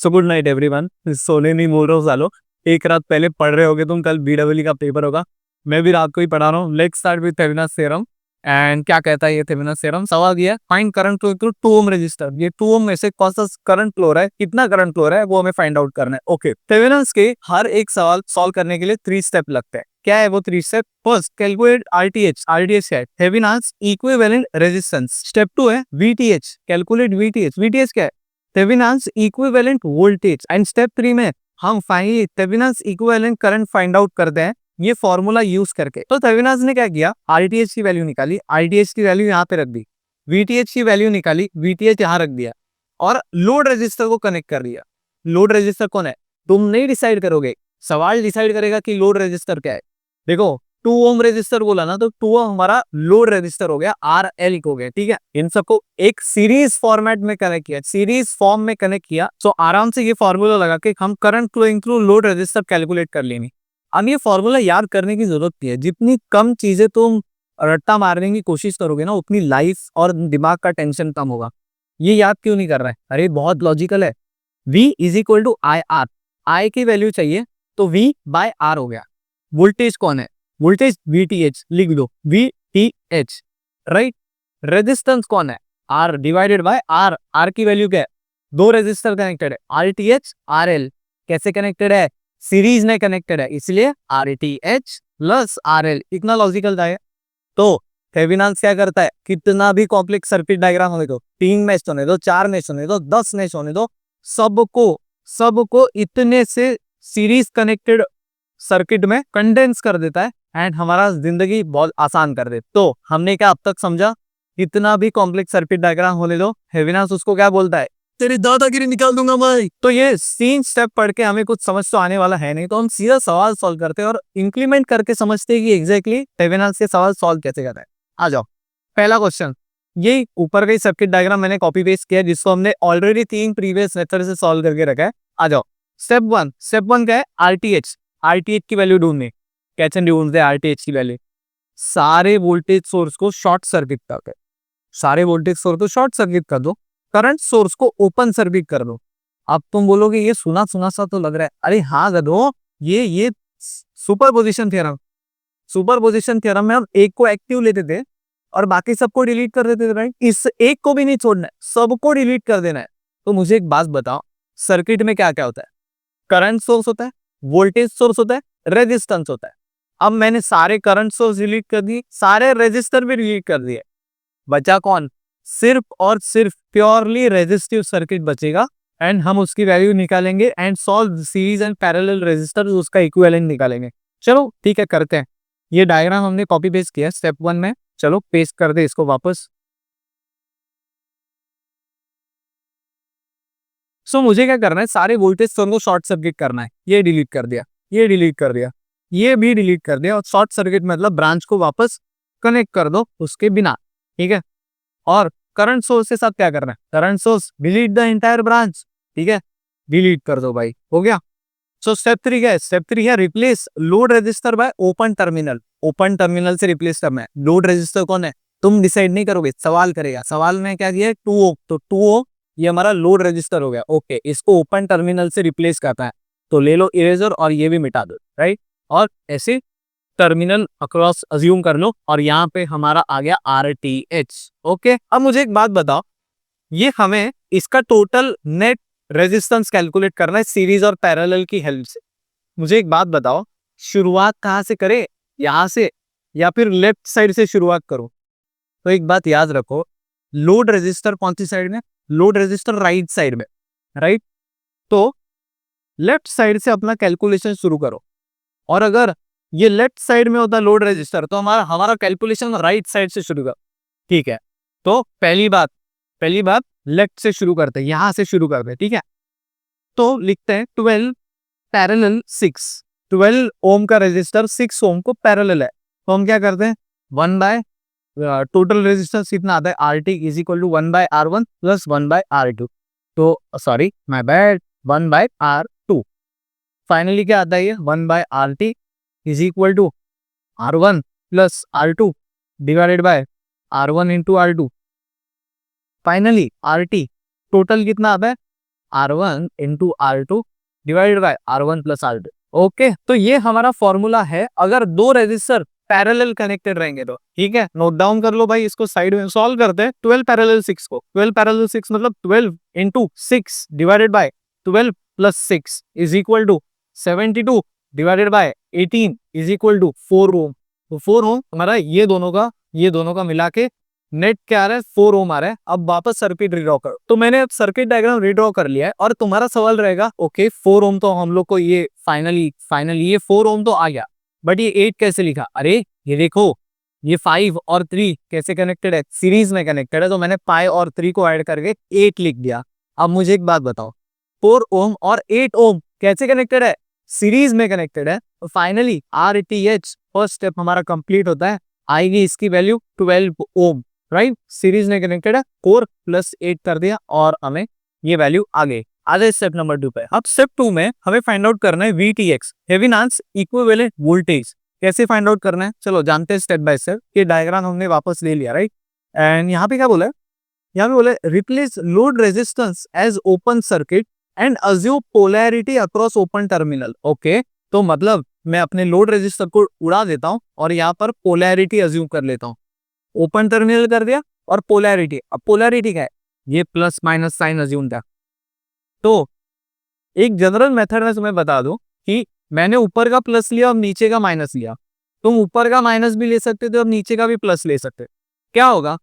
So good night everyone. सोने नहीं बोल रहा हूँ सालो, एक रात पहले पढ़ रहे होगे तुम, कल बीडब्ल्यू का पेपर होगा। मैं भी रात को ही पढ़ा रहा हूँ। Let's start with Thevenin's theorem. एंड क्या कहता है ये थेवेनिन्स थ्योरम? सवाल ये है, find current flow through 2 ohm resistor. ये 2 ओम में से कौन सा करंट फ्लो रहा है, कितना करंट फ्लो रहा है, वो हमें फाइंड आउट करना है। ओके, थेवेनिन्स के हर एक सवाल सॉल्व करने के लिए 3 स्टेप लगते हैं। क्या है वो 3 step? First, calculate RTH. RTH क्या है? Thevenin's equivalent resistance. स्टेप 2 है वीटीएच, कैलकुलेट वीटीएच। वीटीएच क्या है? Thevenin's equivalent voltage. And step 3 में हम finally Thevenin's equivalent current find out करते हैं ये फॉर्मूला यूज करके। तो थेवेनिन्स ने क्या किया, आरटीएच की वैल्यू निकाली, आरटीएच की वैल्यू यहाँ पे रख दी, वीटीएच की वैल्यू निकाली, वीटीएच यहाँ रख दिया, और लोड रेजिस्टर को कनेक्ट कर दिया। लोड रेजिस्टर कौन है? तुम नहीं डिसाइड करोगे, सवाल डिसाइड करेगा कि लोड रेजिस्टर क्या है। देखो 2 ओम रेजिस्टर बोला ना, तो 2 ओम हमारा लोड रेजिस्टर हो गया, आर एल हो गया। ठीक है, इन सबको एक सीरीज फॉर्मेट में कनेक्ट किया, सीरीज फॉर्म में कनेक्ट किया, तो आराम से ये फॉर्मूला लगा के हम current flowing through load resistor calculate कर लेंगे। अब ये फॉर्मूला याद करने की जरूरत नहीं है, जितनी कम चीजें तुम रट्टा मारने की कोशिश करोगे ना, उतनी लाइफ और दिमाग का टेंशन कम होगा। ये याद क्यों नहीं कर रहा है? अरे बहुत लॉजिकल है। V is equal to I R. I की वैल्यू चाहिए तो V बाय आर हो गया। वोल्टेज कौन है? वोल्टेज VTH, लिख दो VTH, राइट। रेजिस्टेंस कौन है? R divided by R। R की वैल्यू क्या है? 2 रेजिस्टर कनेक्टेड है, RTH RL। कैसे कनेक्टेड है? सीरीज में कनेक्टेड है, इसलिए RTH प्लस RL। इतना लॉजिकल था ये। तो थेवेनिन्स क्या करता है, कितना भी कॉम्प्लेक्स सर्किट डायग्राम होने दो, 3 मैश होने दो, 4 मैश होने दो, 10 मैश होने दो, सबको सबको इतने से सीरीज कनेक्टेड सर्किट में कंडेंस कर देता है एंड हमारा जिंदगी बहुत आसान कर दे। तो हमने क्या अब तक समझा, कितना भी कॉम्प्लेक्स सर्किट डायग्राम होने दो, थेवेनिन्स उसको क्या बोलता है, तेरी दादागिरी निकाल दूंगा भाई। तो ये 3 स्टेप पढ़ के हमें कुछ समझ तो आने वाला है नहीं, तो हम सीधा सवाल सॉल्व करते हैं और इंप्लीमेंट करके समझते हैं कि एग्जैक्टली थेवेनिन्स के सवाल सॉल्व कैसे करते हैं। आ जाओ, पहला क्वेश्चन। ये ऊपर का सर्किट डायग्राम मैंने कॉपी पेस्ट किया, जिसको हमने ऑलरेडी 3 प्रीवियस मेथड से सॉल्व करके रखा है। आ जाओ, स्टेप वन क्या है? आरटीएच। आरटीएच की वैल्यू ढूंढनी। कैसे ढूंढते हैं आरटीएच की वैल्यू? सारे वोल्टेज सोर्स को शॉर्ट सर्किट कर, सारे वोल्टेज सोर्स को शॉर्ट सर्किट कर दो, करंट सोर्स को ओपन सर्किट कर दो। अब तुम बोलोगे ये सुना सुना सा तो लग रहा है। अरे हाँ गधो, ये सुपरपोजिशन थ्योरम। सुपरपोजिशन थ्योरम में हम एक को एक्टिव लेते थे और बाकी सबको डिलीट कर देते थे, राइट। इस एक को भी नहीं छोड़ना है, सबको डिलीट कर देना है। तो मुझे एक बात बताओ, सर्किट में क्या क्या होता है? करंट सोर्स होता है, वोल्टेज सोर्स होता है, रेजिस्टेंस होता है। अब मैंने सारे करंट सोर्स डिलीट कर दिए, सारे रेजिस्टर भी डिलीट कर दिए, बचा कौन? सिर्फ और सिर्फ प्योरली रेजिस्टिव सर्किट बचेगा एंड हम उसकी वैल्यू निकालेंगे and solve series and parallel resistor, उसका इक्विवेलेंट निकालेंगे। चलो ठीक है, करते हैं। ये डायग्राम हमने कॉपी पेस्ट किया स्टेप 1 में, चलो पेस्ट कर दे इसको वापस। सो मुझे क्या करना है, सारे वोल्टेज सोर्स को शॉर्ट सर्किट करना है। ये डिलीट कर दिया, ये डिलीट कर दिया, ये भी डिलीट कर दिया, और शॉर्ट सर्किट मतलब ब्रांच को वापस कनेक्ट कर दो उसके बिना। ठीक है, और करंट सोर्स के साथ क्या करना है? Current source delete the entire branch. ठीक है, डिलीट कर दो भाई, हो गया। सो स्टेप 3 क्या है? स्टेप 3 है replace load resistor by open terminal. Open terminal से रिप्लेस करना है। लोड रेजिस्टर कौन है तुम डिसाइड नहीं करोगे, सवाल करेगा। सवाल में क्या दिया है? 2 ओम। तो 2 ओम ये हमारा लोड रेजिस्टर हो गया। ओके, इसको ओपन टर्मिनल से रिप्लेस करता है, तो ले लो इरेजर और ये भी मिटा दो, राइट। और ऐसे टर्मिनल अक्रॉस अज्यूम कर लो, और यहाँ पे हमारा आ गया RTH। ओके, अब मुझे एक बात बताओ, ये हमें इसका टोटल नेट रेजिस्टेंस कैलकुलेट करना है सीरीज और पैरेलल की हेल्प से। मुझे एक बात बताओ, शुरुआत कहाँ से करें, यहाँ से या फिर लेफ्ट साइड से शुरुआत करो? तो एक बात याद रखो, लोड रेजिस्टर कौन सी साइड में? लोड रेजिस्टर राइट साइड में, राइट। तो लेफ्ट साइड से अपना कैलकुलेशन शुरू करो, और अगर ये लेफ्ट साइड में होता लोड रेजिस्टर, तो हमारा हमारा कैलकुलेशन राइट साइड से शुरू कर। ठीक है, तो पहली बात लेफ्ट से शुरू करते हैं, यहां से शुरू करते हैं। ठीक है, तो लिखते हैं 12 पैरेलल 6। 12 ओम का रेजिस्टर 6 ओम को पैरेलल है, तो हम क्या करते हैं, 1 बाय टोटल रेजिस्टेंस कितना आता है? RT is equal to 1 by R1 plus 1 by R2। तो sorry my bad, 1 by R2। Finally क्या आता है ये? 1 बाय RT is equal to R1 plus R2 divided by R1 into R2। Finally RT total कितना आता है? R1 into R2 divided by R1 plus R2। Okay, तो ये हमारा फॉर्मूला है अगर दो रेजिस्टर पैरेलल कनेक्टेड रहेंगे तो। ठीक है, नोट डाउन कर लो भाई, इसको साइड में सॉल्व करते हैं। 12 पैरेलल 6 को, 12 पैरेलल 6 मतलब 12 into 6 divided by 12 plus 6 is equal to 72 divided by 18 is equal to 4 ohm. तो 4 ओम हमारा ये दोनों का मिला के नेट क्या आ रहा है, 4 ओम आ रहा है। अब वापस सर्किट रीड्रॉ करो। तो मैंने अब सर्किट डायग्राम रीड्रॉ कर लिया है और तुम्हारा सवाल रहेगा ओके 4 ओम तो हम लोग को ये फाइनली ये 4 ओम तो आ गया, बट ये 8 कैसे लिखा? अरे ये देखो, ये 5 और 3 कैसे कनेक्टेड है, सीरीज में कनेक्टेड है। तो मैंने 5 और 3 को ऐड करके 8 लिख दिया। अब मुझे एक बात बताओ, 4 ओम और 8 ओम कैसे कनेक्टेड है? सीरीज में कनेक्टेड है। तो फाइनली RTH फर्स्ट स्टेप हमारा कंप्लीट होता है, आएगी इसकी वैल्यू 12 ओम, राइट। सीरीज में कनेक्टेड है, 4 प्लस 8 कर दिया और हमें ये वैल्यू आ गई। आगे स्टेप नंबर 2 पे। अब स्टेप 2 में हमें फाइंड आउट करना है VTX, थेवेनिन्स इक्विवेलेंट वोल्टेज। कैसे फाइंड आउट करना है, चलो जानते हैं स्टेप बाय स्टेप। ये डायग्राम हमने वापस ले लिया, राइट। एंड यहाँ पे क्या बोला है, यहाँ पे बोला replace load resistance as open circuit and assume polarity across open terminal. Okay, तो मतलब मैं अपने लोड रेजिस्टर को उड़ा देता हूँ और यहाँ पर पोलैरिटी अज्यूम कर लेता हूँ। ओपन टर्मिनल कर दिया और पोलैरिटी, अब पोलैरिटी क्या है, ये प्लस माइनस साइन अज्यूम था। तो एक जनरल मेथड में तुम्हें बता दूं कि मैंने ऊपर का प्लस लिया और नीचे का माइनस लिया। तुम ऊपर का माइनस भी ले सकते थे और नीचे का भी प्लस ले सकते। क्या होगा,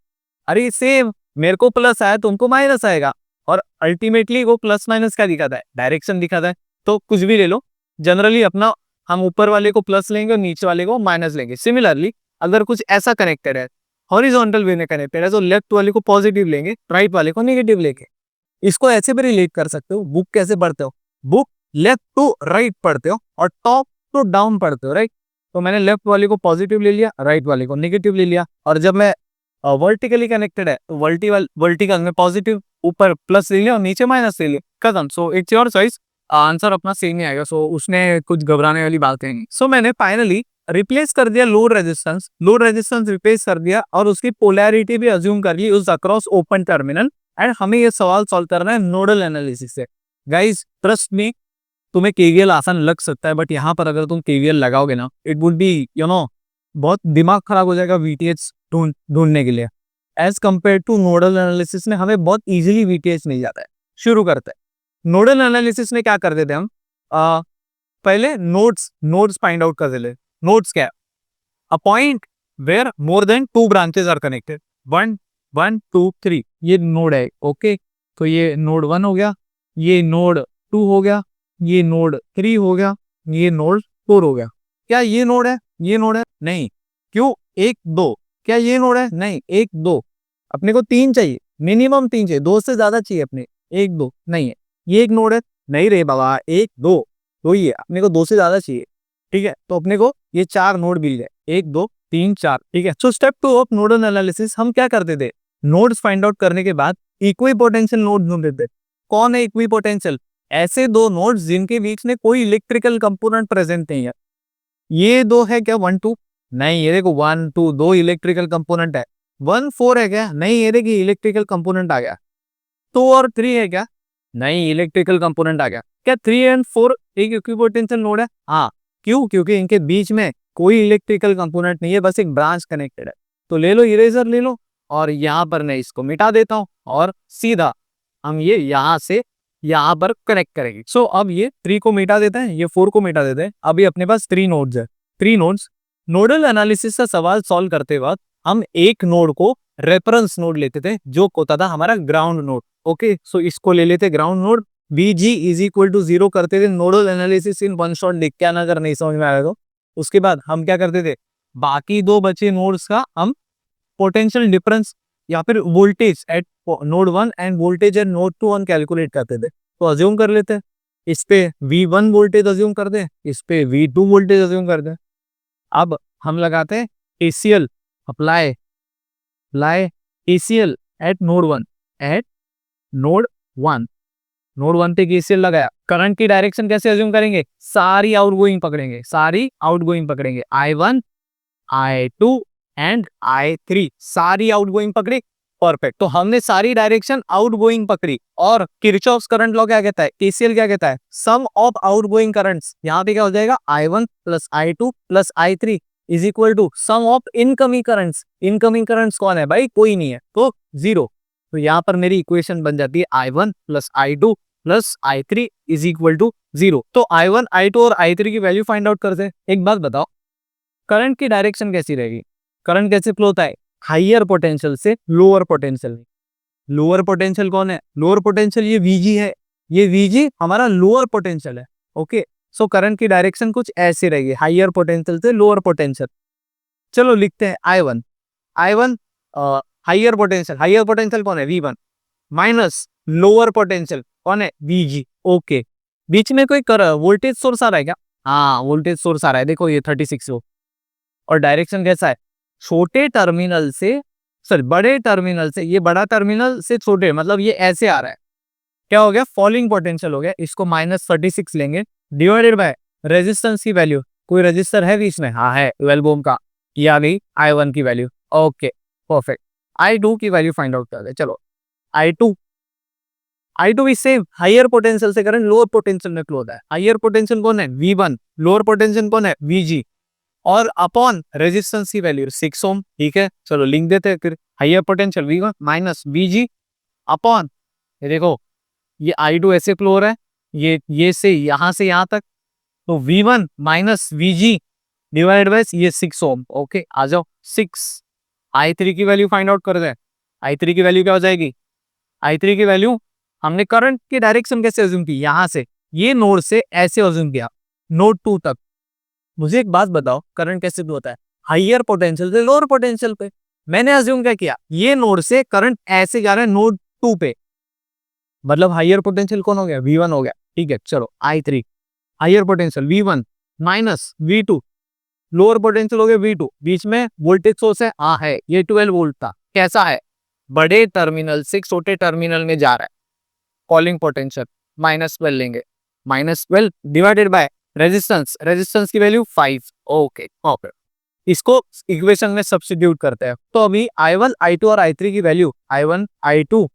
अरे सेम, मेरे को प्लस आया तुमको माइनस आएगा, और अल्टीमेटली वो प्लस माइनस क्या दिखाता है, डायरेक्शन दिखाता है। तो कुछ भी ले लो, जनरली अपना हम ऊपर वाले को प्लस लेंगे और नीचे वाले को माइनस लेंगे। सिमिलरली अगर कुछ ऐसा कनेक्टेड है, हॉरिजॉन्टल वे में कनेक्टेड है, तो लेफ्ट वाले को पॉजिटिव लेंगे, राइट वाले को नेगेटिव लेंगे। इसको ऐसे भी रिलेट कर सकते हो, बुक कैसे पढ़ते हो, बुक लेफ्ट टू राइट पढ़ते हो और टॉप टू डाउन पढ़ते हो, राइट। तो मैंने लेफ्ट वाले को पॉजिटिव ले लिया, राइट वाले को नेगेटिव ले लिया। और जब मैं वर्टिकली कनेक्टेड है तो वर्टिकल में पॉजिटिव, ऊपर प्लस ले लिया और नीचे माइनस ले लिया, खत्म। So it's your choice, answer अपना सेम ही आएगा। सो उसने कुछ घबराने वाली बातें नहीं। सो मैंने फाइनली रिप्लेस कर दिया लोड रेजिस्टेंस रिप्लेस कर दिया और उसकी पोलैरिटी भी अज्यूम कर ली उस अक्रॉस ओपन टर्मिनल। एंड हमें ये सवाल सॉल्व करना है नोडल एनालिसिस से। गाइस ट्रस्ट मी, तुम्हें KVL आसान लग सकता है, बट यहाँ पर अगर तुम KVL लगाओगे ना, इट वुड बी बहुत दिमाग खराब हो जाएगा VTH ढूंढने के लिए। As compared to nodal analysis में हमें बहुत इजीली VTH मिल जाता है। शुरू करते हैं। नोडल एनालिसिस में क्या करते थे हम, पहले नोड्स फाइंड आउट कर देते। नोड्स क्या है, a point where more than 2 branches are connected, 1 1 2 3, ये नोड है। ओके, तो ये नोड 1 हो गया, ये नोड 2 हो गया, ये नोड 3 हो गया, ये नोड 4 हो गया। क्या ये नोड है, ये नोड है? नहीं। क्यों? 1 2। क्या ये नोड है? नहीं। 1 2, अपने को 3 चाहिए, मिनिमम 3 चाहिए, 2 से ज्यादा चाहिए अपने। 1 2 नहीं है। ये एक नोड है, नहीं रे बाबा, 1 2 तो ये अपने को 2 से ज्यादा चाहिए। ठीक है, तो अपने को ये 4 नोड मिल गए, 1 2 3 4। ठीक है, so step 2 of nodal analysis, हम क्या करते थे, नोड्स फाइंड आउट करने के बाद इक्विपोटेंशियल नोड ढूंढते थे। कौन है इक्विपोटेंशियल? ऐसे दो नोड्स जिनके बीच में कोई इलेक्ट्रिकल कंपोनेंट प्रेजेंट नहीं है। ये दो है क्या, 1 2? नहीं, ये देखो 1 2 दो इलेक्ट्रिकल कंपोनेंट है। 1 4 है क्या? नहीं, ये देखिए इलेक्ट्रिकल कंपोनेंट आ गया। 2 और 3 है क्या? नहीं, इलेक्ट्रिकल कंपोनेंट आ गया। क्या 3 एंड 4 एक इक्विपोटेंशियल नोड है? हाँ। क्यों? क्योंकि इनके बीच में कोई इलेक्ट्रिकल कंपोनेंट नहीं है, बस एक ब्रांच कनेक्टेड है। तो ले लो, इरेजर ले लो और यहाँ पर मैं इसको मिटा देता हूँ और सीधा हम ये यहाँ से यहाँ पर कनेक्ट करेंगे। सो अब ये 3 को मिटा देते हैं, ये 4 को मिटा देते हैं। अभी अपने पास 3 नोड्स है, 3 नोड्स। नोडल एनालिसिस का सवाल सॉल्व करते वक्त हम एक नोड को रेफरेंस नोड लेते थे, जो होता था हमारा ग्राउंड नोड। ओके, सो इसको ले लेते ground node. VG is equal to 0 करते थे। Nodal analysis in one shot लिख के आना अगर नहीं समझ में आएगा तो। उसके बाद हम क्या करते थे, बाकी 2 बचे नोड्स का हम पोटेंशियल डिफरेंस या फिर voltage at node 1 end voltage at node 2 हम कैलकुलेट करते थे। तो अज्यूम कर लेते हैं, इस पे V1 वोल्टेज अज्यूम कर दे, इस पे V2 वोल्टेज अज्यूम कर दे। अब हम लगाते हैं KCL, apply KCL eight node 1, eight node 1। Node 1 पे KCL लगाया। करंट की डायरेक्शन कैसे अज्यूम करेंगे, सारी आउटगोइंग पकड़ेंगे, I1 I2 एंड I3 सारी आउटगोइंग पकड़े। परफेक्ट। तो हमने सारी डायरेक्शन आउटगोइंग पकड़ी। और किरचॉफ्स करंट लॉ क्या कहता है, केसीएल क्या कहता है, सम ऑफ आउटगोइंग करंट्स। यहाँ पे क्या हो जाएगा, I1 plus I2 plus I3 is equal to sum of incoming currents. Incoming currents कौन है भाई, कोई नहीं है, तो 0। तो यहाँ पर मेरी इक्वेशन बन जाती है I1 plus I2 plus I3 is equal to 0। तो I1, I2 और I3 की वैल्यू फाइंड आउट करते हैं। एक बात बताओ, करंट की डायरेक्शन कैसी रहेगी, करंट कैसे फ्लो होता है, हाइयर पोटेंशियल से लोअर पोटेंशियल में। लोअर पोटेंशियल कौन है, लोअर पोटेंशियल ये VG है, ये VG हमारा लोअर पोटेंशियल है। ओके, सो करंट की डायरेक्शन कुछ ऐसी रहेगी, हाइयर पोटेंशियल से लोअर पोटेंशियल। चलो लिखते हैं I1, I1 higher potential, higher potential कौन है, V1 माइनस लोअर पोटेंशियल कौन है, VG। ओके, बीच में कोई वोल्टेज सोर्स आ रहा है क्या, हाँ वोल्टेज सोर्स आ रहा है, देखो ये 36 वो। और डायरेक्शन कैसा है, छोटे टर्मिनल से, सॉरी बड़े टर्मिनल से, ये बड़ा टर्मिनल से छोटे, मतलब ये ऐसे आ रहा है, क्या हो गया, फॉलिंग पोटेंशियल हो गया। इसको -36 लेंगे, डिवाइडेड बाय रेजिस्टेंस की वैल्यू। कोई रेजिस्टर है बीच में, हाँ है, 12 ओम का, ये आ गई I1 की वैल्यू। ओके परफेक्ट, I2 की वैल्यू फाइंड आउट करते हैं। चलो I2 भी सेम, हाइयर पोटेंशियल से करंट लोअर पोटेंशियल में फ्लो होता है। हाइयर पोटेंशियल कौन है, V1, लोअर पोटेंशियल कौन है, VG, और अपॉन रेजिस्टेंस की वैल्यू 6 ओम। ठीक है, चलो लिख देते हैं फिर, higher potential V1 minus VG upon, ये देखो ये I2 ऐसे फ्लो हो रहा है, ये से यहाँ तक, तो V1 minus VG divide by ये 6 ओम। ओके आ जाओ, 6। I3 की वैल्यू फाइंड आउट कर दें। I3 की वैल्यू क्या हो जाएगी, I3 की वैल्यू, हमने करंट की डायरेक्शन कैसे अज्यूम की, यहां से, ये नोड से ऐसे अज्यूम किया नोड 2 तक। मुझे एक बात बताओ, करंट कैसे फ्लो होता है, हाइयर पोटेंशियल से लोअर पोटेंशियल पे। मैंने अज्यूम क्या किया, ये नोड से करंट ऐसे जा रहा है नोड 2 पे, मतलब हाइयर पोटेंशियल कौन हो गया, V1 हो गया। ठीक है, चलो I3, higher potential V1 minus V2, lower potential हो गया V2, बीच में वोल्टेज सोर्स है, हाँ है, ये 12 वोल्ट था। कैसा है, बड़े टर्मिनल से छोटे टर्मिनल में जा रहा है, कॉलिंग पोटेंशियल -12 लेंगे, -12 डिवाइडेड बाय रेजिस्टेंस, रेजिस्टेंस की वैल्यू 5। ओके ओके, इसको इक्वेशन में सब्स्टिट्यूट करते हैं। तो अभी I1, I2 और I3 की वैल्यू, I1, I2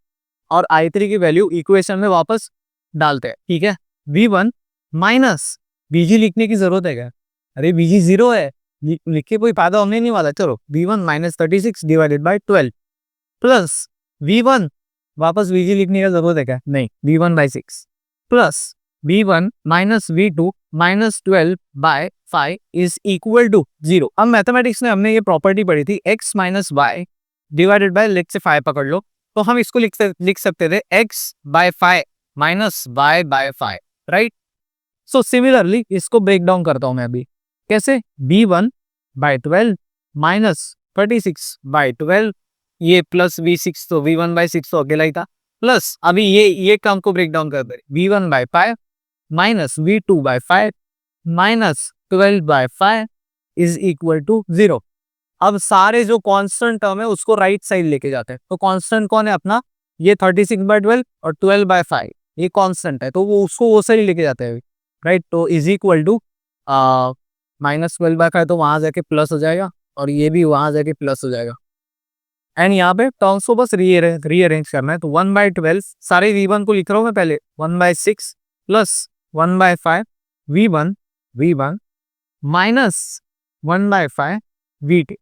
और I3 की वैल्यू इक्वेशन में वापस डालते हैं। ठीक है, V1 माइनस VG लिखने की जरूरत है क्या, अरे VG 0 है, लिख के कोई फायदा होने नहीं वाला। चलो V1 minus 36 divided by 12 plus V1, वापस VG लिखने का जरूरत है क्या, नहीं, V1 by 6 plus V1 minus V2 minus 12 by 5 is equal to 0। अब मैथमेटिक्स में हमने ये प्रॉपर्टी पढ़ी थी, x minus y divided by, let से 5 पकड़ लो, तो हम इसको लिख सकते थे x by 5 minus y by 5, right. So similarly इसको ब्रेक डाउन करता हूं मैं अभी, कैसे, V1 बाय 12 माइनस 36 बाय 12, ये प्लस V6, तो V1 बाय 6 तो अकेला ही था, प्लस अभी ये काम को ब्रेक डाउन करते हैं, V1 by 5 minus V2 by 5 minus 12 by 5 is equal to 0। अब सारे जो कांस्टेंट टर्म है उसको राइट साइड लेके जाते हैं। तो कांस्टेंट कौन है अपना, ये 36 बाय 12 और 12 बाय 5, ये कांस्टेंट है, तो वो उसको वो साइड लेके जाते हैं, राइट। तो इज इक्वल टू -12 बाय 5, तो वहां जाके प्लस हो जाएगा, और ये भी वहां जाके प्लस हो जाएगा। एंड यहाँ पे टर्म्स को बस रीअरेंज करना है। तो 1/12 सारे V1 को लिख रहा हूँ मैं पहले, 1/6 प्लस 1/5 V1 माइनस 1/5 V2।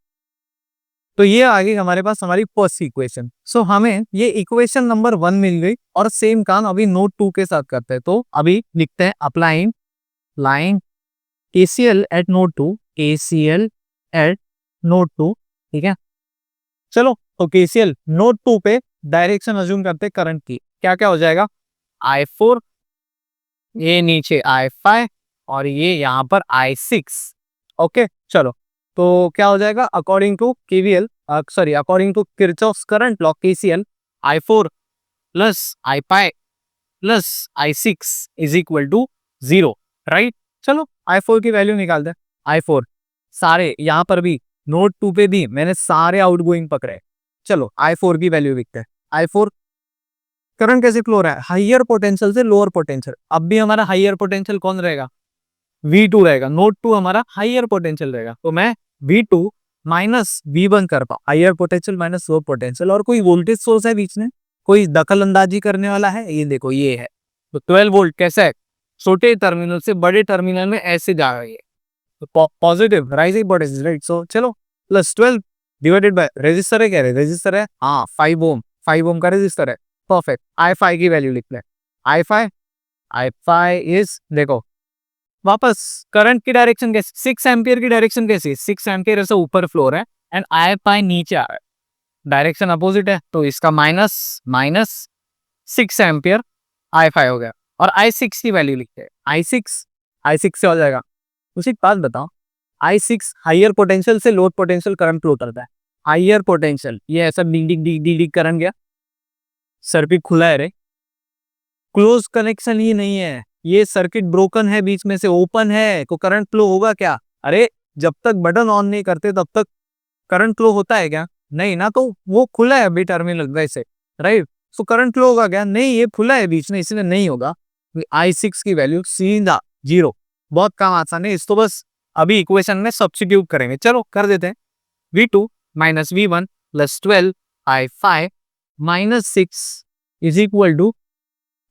तो ये आ गई हमारे पास हमारी फर्स्ट इक्वेशन। सो हमें ये इक्वेशन नंबर 1 मिल गई, और सेम काम अभी नोड 2 के साथ करते हैं। तो अभी लिखते हैं applying KCL eight node 2, KCL eight node 2। ठीक है, चलो तो KCL नोड 2 पे डायरेक्शन अज्यूम करते हैं करंट की, क्या क्या हो जाएगा, I4, ये नीचे I5 और ये यहाँ पर I6। ओके चलो, तो क्या हो जाएगा, according to KVL, sorry according to Kirchhoff's current law KCL, I4 plus I5 plus I6 is equal to 0, right. चलो I4 की वैल्यू निकालते हैं। I4 सारे यहाँ पर भी नोड 2 पे भी मैंने सारे आउटगोइंग पकड़े। चलो I4 की वैल्यू लिखते हैं। I4 करंट कैसे फ्लो हो रहा है, हाइयर पोटेंशियल से लोअर पोटेंशियल। अब भी हमारा हाइयर पोटेंशियल कौन रहेगा, V2 रहेगा। नोड 2 हमारा हाइयर पोटेंशियल रहेगा, तो मैं V2 माइनस V1 कर पाओ, higher potential minus low potential, और कोई वोल्टेज सोर्स है बीच में, कोई दखल अंदाजी करने वाला है, ये देखो ये है। तो 12 वोल्ट कैसा है, छोटे टर्मिनल से बड़े टर्मिनल में ऐसे जा रही है, तो पॉजिटिव राइजिंग पोटेंशियल, राइट। सो चलो प्लस 12 डिवाइडेड बाय रेजिस्टर है, कह रहे रेजिस्टर है, हाँ 5 ओम, 5 ओम का रेजिस्टर है, परफेक्ट। I5 की वैल्यू लिख ले, I5 इज, देखो वापस करंट की डायरेक्शन कैसी, 6 एम्पियर की डायरेक्शन कैसी, 6 एम्पियर ऐसे ऊपर फ्लोर है एंड I5 नीचे आ रहा है, डायरेक्शन अपोजिट है, तो इसका माइनस माइनस 6 एम्पियर I5 हो गया। और I6 की वैल्यू लिखते हैं, I6 से हो जाएगा। उसी बात बताओ, I6 हाइयर पोटेंशियल से लोअर पोटेंशियल करंट फ्लो करता है, हाइयर पोटेंशियल ये ऐसा डी करंट गया, सर्किट खुला है रे, क्लोज कनेक्शन ही नहीं है, ये सर्किट ब्रोकन है, बीच में से ओपन है, को करंट फ्लो होगा क्या? अरे जब तक बटन ऑन नहीं करते तब तक करंट फ्लो होता है क्या? नहीं ना, तो वो खुला है अभी टर्मिनल वैसे, राइट। सो करंट फ्लो होगा क्या? नहीं, ये खुला है बीच में, इसलिए नहीं होगा। I6 की वैल्यू सीधा 0, बहुत काम आसान है, इसको बस अभी इक्वेशन में सब्स्टिट्यूट करेंगे, चलो कर देते हैं। V2 minus V1 plus 12 I5 minus 6 is equal to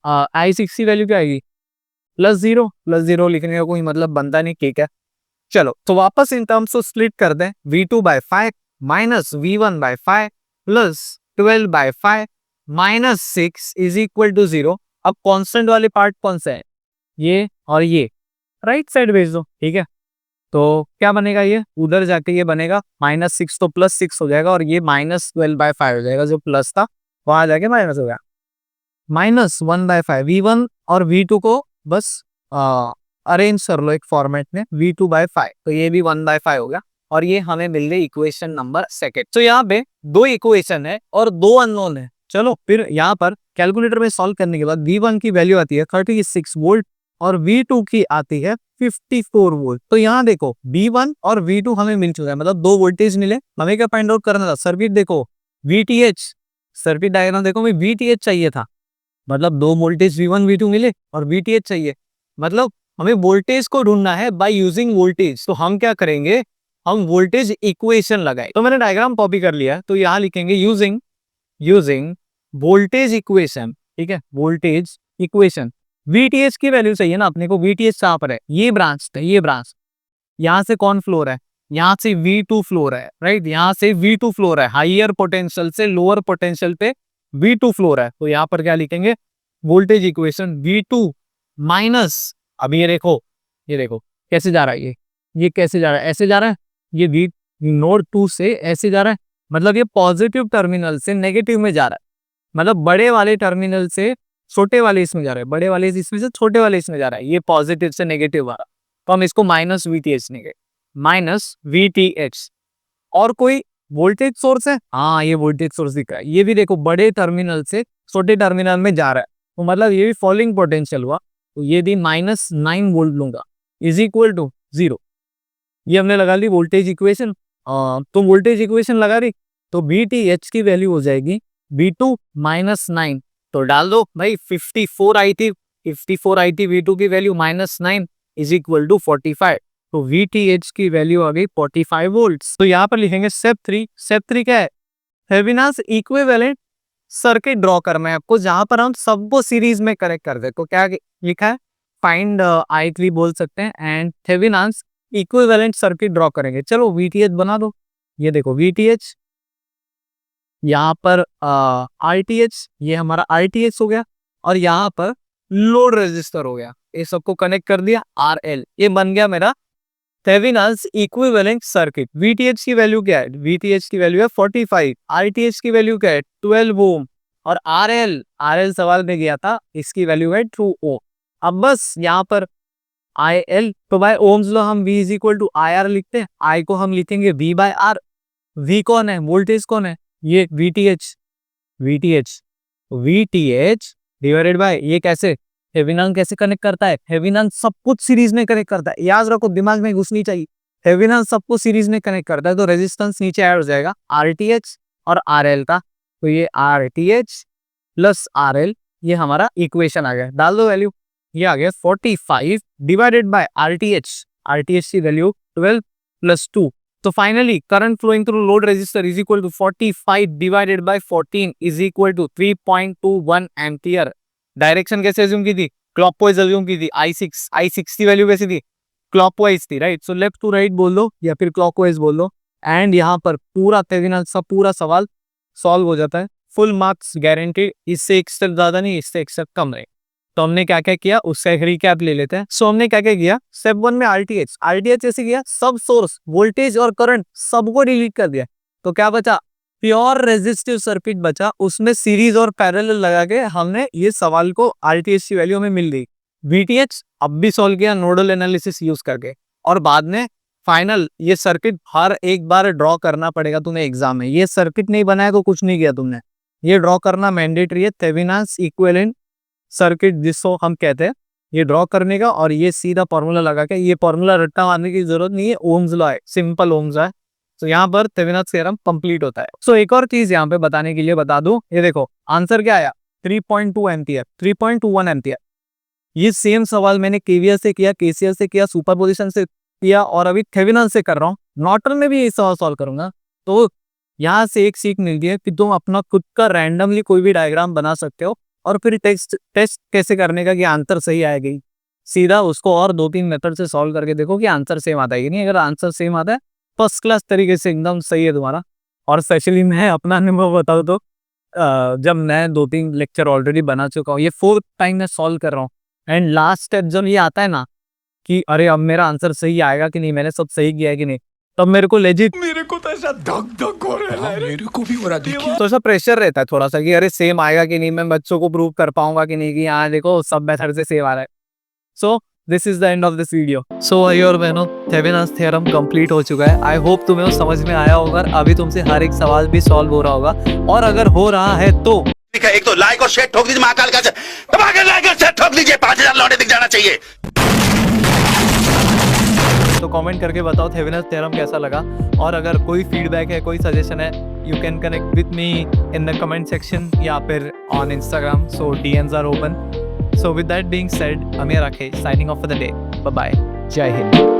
I6 की वैल्यू क्या आएगी, प्लस जीरो लिखने का कोई मतलब बनता नहीं, ठीक है। चलो तो वापस इन टर्म्स को स्प्लिट कर दें, V2 by 5 minus V1 by 5 plus 12 by 5 minus 6 is equal to 0। अब कांस्टेंट वाले पार्ट कौन सा है, ये और ये, राइट साइड भेज दो, ठीक है। तो क्या बनेगा, ये उधर जाके ये बनेगा -6 तो +6 हो जाएगा, और ये -12/5 हो जाएगा, जो प्लस था वहां जाके माइनस हो गया, -1/5। V1 और V2 को बस अरेंज कर लो एक फॉर्मेट में, V2/5, तो ये भी 1/5 हो गया, और ये हमें मिल गई इक्वेशन नंबर सेकेंड। तो यहाँ पे 2 इक्वेशन है और 2 अननोन है। चलो फिर यहाँ पर कैलकुलेटर में सॉल्व करने के बाद V1 की वैल्यू आती है 36 वोल्ट और V2 की आती है 54 वोल्ट। तो यहाँ देखो V1 और V2 हमें मिल चुका है, मतलब 2 वोल्टेज मिले, हमें क्या फाइंड आउट करना था, सर्किट देखो VTH, सर्किट डायग्राम देखो, हमें VTH चाहिए था, मतलब 2 वोल्टेज V1 V2 मिले और VTH चाहिए, मतलब हमें वोल्टेज को ढूंढना है बाय यूजिंग वोल्टेज। तो हम क्या करेंगे, हम वोल्टेज इक्वेशन लगाए, तो मैंने डायग्राम कॉपी कर लिया, तो यहाँ लिखेंगे यूजिंग वोल्टेज इक्वेशन, ठीक है, वोल्टेज इक्वेशन। VTH की वैल्यू चाहिए ना अपने को, VTH कहाँ पर है, ये ब्रांच है, ये ब्रांच, यहाँ से कौन फ्लोर है, यहाँ से V2 फ्लोर है, राइट, यहाँ से V2 फ्लोर है, हाइयर पोटेंशियल से लोअर पोटेंशियल पे V2 फ्लोर है। तो यहाँ पर क्या लिखेंगे, वोल्टेज इक्वेशन V2 माइनस, अब ये देखो कैसे जा रहा है, ये कैसे जा रहा है, ऐसे जा रहा है, ये V नोड 2 से ऐसे जा रहा है, मतलब ये पॉजिटिव टर्मिनल से नेगेटिव में जा रहा है, मतलब बड़े वाले टर्मिनल से छोटे वाले इसमें जा रहा है, बड़े वाले इसमें से छोटे वाले इसमें जा रहा है, ये पॉजिटिव से नेगेटिव वाला, तो हम इसको -VTH। और कोई वोल्टेज सोर्स है, हाँ ये वोल्टेज सोर्स दिख रहा है, ये भी देखो बड़े टर्मिनल से छोटे टर्मिनल में जा रहा है, तो मतलब ये भी फॉलोइंग पोटेंशियल हुआ, तो ये भी -9 वोल्ट लूंगा इज इक्वल टू 0। ये हमने लगा ली वोल्टेज इक्वेशन, तो वोल्टेज इक्वेशन लगा दी, तो VTH की वैल्यू हो जाएगी V2 -9, तो डाल दो भाई 54 आई थी, V2 की वैल्यू -9 इज इक्वल टू 45, तो VTH की वैल्यू आ गई 45 वोल्ट। तो यहाँ पर लिखेंगे स्टेप 3 क्या है, थेवेनिन इक्विवेलेंट सर्किट ड्रॉ करना है आपको, जहां पर हम सबको सीरीज में कनेक्ट कर दे, तो क्या लिखा है, फाइंड I3 बोल सकते हैं, and Thevenin equivalent circuit draw करेंगे। चलो VTH बना दो, ये देखो VTH, यहाँ पर RTH, ये हमारा RTH हो गया, और यहाँ पर लोड रेजिस्टर हो गया, ये सबको कनेक्ट कर दिया RL, ये बन गया मेरा थेवेनिन इक्विवेलेंट सर्किट। VTH की वैल्यू क्या है, VTH की वैल्यू है 45, RTH की वैल्यू क्या है 12 ओम, और RL सवाल में गया था, इसकी वैल्यू है 2 ओम। अब बस यहाँ पर IL, तो बाय ओम्स लॉ हम V is equal to IR लिखते हैं, I को हम लिखेंगे V/R। V कौन है, वोल्टेज कौन है, ये VTH डिवाइडेड बाय ये, कैसे थेवेनिन कैसे कनेक्ट करता है, थेवेनिन सब कुछ सीरीज में कनेक्ट करता है, याद रखो, दिमाग में घुसनी चाहिए, थेवेनिन सब कुछ सीरीज में कनेक्ट करता है, तो रेजिस्टेंस नीचे ऐड हो जाएगा RTH और RL का, तो ये RTH प्लस RL, ये हमारा इक्वेशन आ गया, डाल दो वैल्यू, ये आ गया 45 डिवाइडेड बाय RTH की वैल्यू 12 + 2 तो finally current flowing through load resistor is equal to 45 divided by 14 is equal to 3.21 ampere. Direction कैसे अज्यूम की थी? क्लॉकवाइज अज्यूम की थी। I6 की वैल्यू कैसी थी? क्लॉकवाइज थी, right. So left to right बोल दो या फिर क्लॉकवाइज बोल दो, एंड यहाँ पर पूरा थेवेनिन सब पूरा सवाल सॉल्व हो जाता है। Full marks guaranteed. इससे एक स्टेप ज्यादा नहीं, इससे एक स्टेप कम नहीं। तो हमने क्या क्या किया उसका एक रिकैप ले लेते हैं। सो हमने क्या क्या किया? स्टेप 1 में आरटीएच ऐसे किया, सब सोर्स वोल्टेज और करंट सबको डिलीट कर दिया। तो क्या बचा? प्योर रेजिस्टिव सर्किट बचा, उसमें सीरीज और पैरेलल लगा के हमने ये सवाल को आरटीएच की वैल्यू हमें मिल गई। वीटीएच अब भी सॉल्व किया नोडल एनालिसिस यूज करके, और बाद में फाइनल ये सर्किट हर एक बार ड्रॉ करना पड़ेगा तुम्हें एग्जाम में। ये सर्किट नहीं बनाया तो कुछ नहीं किया तुमने, ये ड्रॉ करना मैंडेटरी है। थेवेनिन इक्विवेलेंट सर्किट जिसको हम कहते हैं, ये ड्रॉ करने का, और ये सीधा फॉर्मूला लगा के, ये फॉर्मूला रट्टा मारने की जरूरत नहीं है, ओम्स लॉ है, सिंपल ओम्स है। तो यहाँ पर थेवेनिन थ्योरम कंप्लीट होता है। सो एक और चीज यहाँ पे बताने के लिए बता दूं, ये देखो आंसर क्या आया? 3.2 एम्पियर, 3.21 एम्पियर। ये सेम सवाल मैंने केवीएल से किया, केसीएल से किया, सुपरपोजिशन से किया, और अभी थेवेनिन से कर रहा हूँ। नॉर्टन में भी ये सवाल सॉल्व करूंगा। तो यहाँ से एक सीख मिलती है कि तुम अपना खुद का रैंडमली कोई भी डायग्राम बना सकते हो, और फिर टेस्ट कैसे करने का कि आंसर सही आएगी, सीधा उसको और 2-3 मेथड से सॉल्व करके देखो कि आंसर सेम आता है कि नहीं। अगर आंसर सेम आता है, फर्स्ट क्लास तरीके से एकदम सही है तुम्हारा। और स्पेशली मैं अपना अनुभव बताऊँ तो जब मैं 2-3 लेक्चर ऑलरेडी बना चुका हूँ, ये 4th टाइम मैं सॉल्व कर रहा हूँ, एंड लास्ट स्टेप जब ये आता है ना कि अरे अब मेरा आंसर सही आएगा कि नहीं, मैंने सब सही किया है कि नहीं, तब मेरे को लेजिट, मेरे को तो ऐसा धक हो रहा है, मेरे को भी हो रहा है, तो ऐसा प्रेशर रहता है थोड़ा सा कि अरे सेम आएगा कि नहीं, मैं बच्चों को प्रूव कर पाऊंगा कि नहीं कि हाँ देखो सब मेथड से सेम आ रहा है। So this is the end of this video. So भाई और बहनों, थेवेनिन थ्योरम कंप्लीट हो चुका है। आई होप तुम्हें वो समझ में आया होगा। अभी तुमसे हर एक सवाल भी सॉल्व हो रहा होगा, और अगर हो रहा है तो एक तो लाइक और शेयर ठोक दीजिए, महाकाल का दबा के लाइक और शेयर ठोक दीजिए, 5000 लौटे दिख जाना चाहिए। तो कमेंट करके बताओ थेवेनिन थ्योरम कैसा लगा, और अगर कोई फीडबैक है, कोई सजेशन है, you can connect with me in the comment section या फिर on Instagram. So DMs are open. So with that being said, Amir Rakesh signing off for the day. Bye bye, जय हिंद।